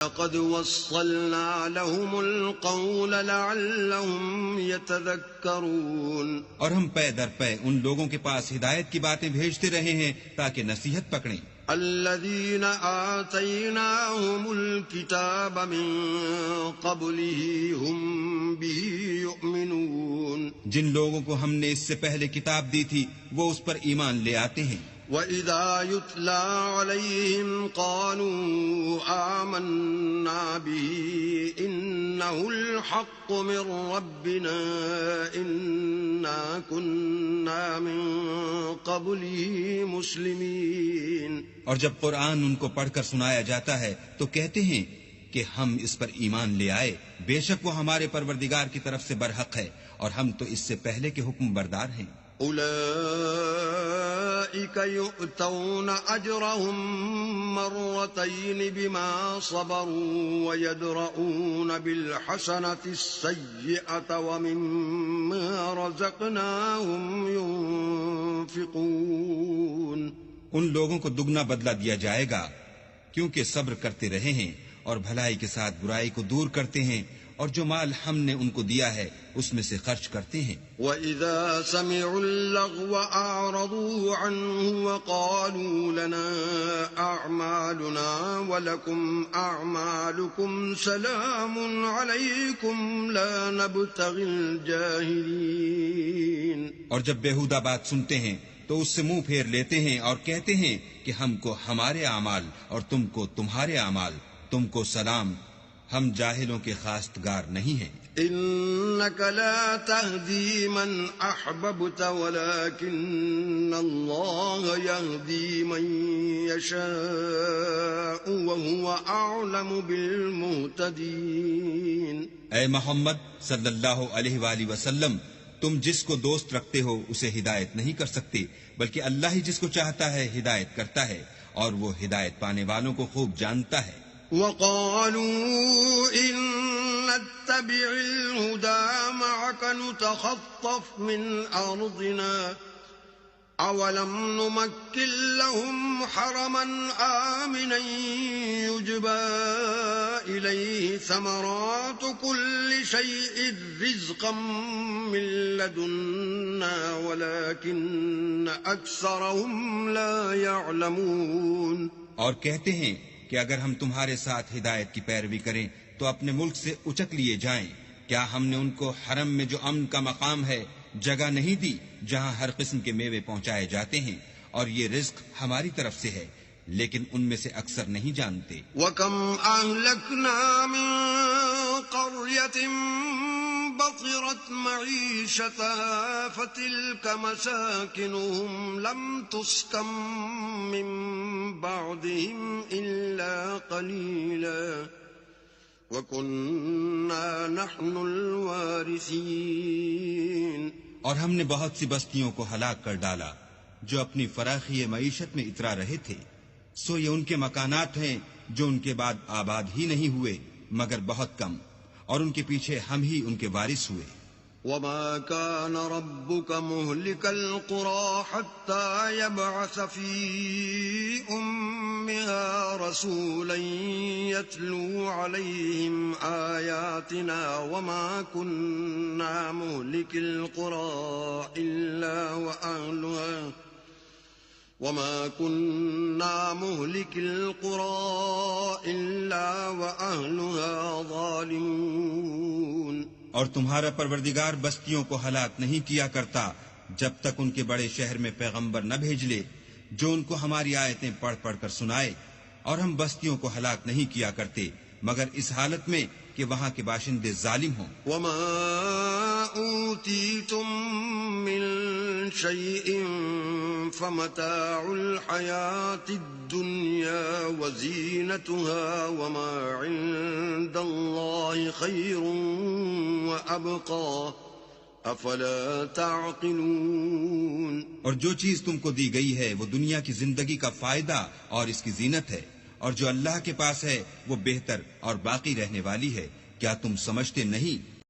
لقد وصلنا لهم القول لعلهم يتذكرون، اور ہم پے در پے ان لوگوں کے پاس ہدایت کی باتیں بھیجتے رہے ہیں تاکہ نصیحت پکڑیں۔ الذين آتيناهم الكتاب من قبله هم به يؤمنون، جن لوگوں کو ہم نے اس سے پہلے کتاب دی تھی وہ اس پر ایمان لے آتے ہیں۔ وَإِذَا يُتْلَى عَلَيْهِمْ قَالُوا آمَنَّا بِهِ إِنَّهُ الْحَقُّ مِنْ رَبِّنَا إِنَّا كُنَّا مِنْ قَبْلِهِ مُسْلِمِينَ۔ اور جب قرآن ان کو پڑھ کر سنایا جاتا ہے تو کہتے ہیں کہ ہم اس پر ایمان لے آئے، بے شک وہ ہمارے پروردگار کی طرف سے برحق ہے اور ہم تو اس سے پہلے کے حکم بردار ہیں۔ أولئك يؤتون أجرهم مرتين بما صبروا ويدرؤون بالحسنة السيئة ومما رزقناهم ينفقون۔ ان لوگوں کو دگنا بدلہ دیا جائے گا کیونکہ صبر کرتے رہے ہیں اور بھلائی کے ساتھ برائی کو دور کرتے ہیں اور جو مال ہم نے ان کو دیا ہے اس میں سے خرچ کرتے ہیں۔ وَإِذَا سَمِعُوا اللَّغْوَ أَعْرَضُوا عَنْهُ وَقَالُوا لَنَا أَعْمَالُنَا وَلَكُمْ أَعْمَالُكُمْ سَلَامٌ عَلَيْكُمْ لَا نَبْتَغِي الْجَاهِلِينَ۔ اور جب بیہودہ بات سنتے ہیں تو اس سے منہ پھیر لیتے ہیں اور کہتے ہیں کہ ہم کو ہمارے اعمال اور تم کو تمہارے اعمال، تم کو سلام، ہم جاہلوں کے خواستگار نہیں ہیں۔ إنك لا تهدي من أحببت ولكن الله يهدي من يشاء وهو أعلم بالمهتدين۔ اے محمد صلی اللہ علیہ وآلہ وسلم، تم جس کو دوست رکھتے ہو اسے ہدایت نہیں کر سکتے، بلکہ اللہ ہی جس کو چاہتا ہے ہدایت کرتا ہے اور وہ ہدایت پانے والوں کو خوب جانتا ہے۔ وقالوا إن نتبع الهدى معك نتخطف من أرضنا أولم نمكن لهم حرما آمنا يجبى إليه ثمرات كل شيء رزقا من لدنا ولكن أكثرهم لا يعلمون۔ اور کہتے ہیں کہ اگر ہم تمہارے ساتھ ہدایت کی پیروی کریں تو اپنے ملک سے اچک لیے جائیں، کیا ہم نے ان کو حرم میں جو امن کا مقام ہے جگہ نہیں دی جہاں ہر قسم کے میوے پہنچائے جاتے ہیں، اور یہ رزق ہماری طرف سے ہے، لیکن ان میں سے اکثر نہیں جانتے۔ وَكَمْ أَهْلَكْنَا مِنْ قَرْيَةٍ بَطِرَتْ مَعِيشَتَهَا فَتِلْكَ مَسَاكِنُهُمْ لَمْ تُسْكَنْ مِنْ بَعْدِهِمْ إِلَّا قَلِيلًا وَكُنَّا نَحْنُ الْوَارِثِينَ۔ اور ہم نے بہت سی بستیوں کو ہلاک کر ڈالا جو اپنی فراخی معیشت میں اترا رہے تھے، سو یہ ان کے مکانات ہیں جو ان کے بعد آباد ہی نہیں ہوئے مگر بہت کم، اور ان کے پیچھے ہم ہی ان کے وارث ہوئے۔ وَمَا كَانَ رَبُّكَ مُهْلِكَ الْقُرَىٰ حَتَّىٰ يَبْعَثَ فِي أُمِّهَا رَسُولًا يَتْلُو عَلَيْهِمْ آيَاتِنَا وَمَا كُنَّا مُهْلِكِ الْقُرَىٰ إِلَّا وَأَهْلُهَا ظَالِمُونَ۔ اور تمہارا پروردگار بستیوں کو ہلاک نہیں کیا کرتا جب تک ان کے بڑے شہر میں پیغمبر نہ بھیج لے جو ان کو ہماری آیتیں پڑھ پڑھ کر سنائے، اور ہم بستیوں کو ہلاک نہیں کیا کرتے مگر اس حالت میں کہ وہاں کے باشندے ظالم ہوں۔ وَمَا أُوتِيتُم مِّن شَيْءٍ فَمَتَاعُ الْحَيَاةِ الدُّنْيَا وَزِينَتُهَا وَمَا عِندَ اللَّهِ خَيْرٌ وَأَبْقَىٰ أَفَلَا تَعْقِلُونَ۔ اور جو چیز تم کو دی گئی ہے وہ دنیا کی زندگی کا فائدہ اور اس کی زینت ہے، اور جو اللہ کے پاس ہے وہ بہتر اور باقی رہنے والی ہے، کیا تم سمجھتے نہیں؟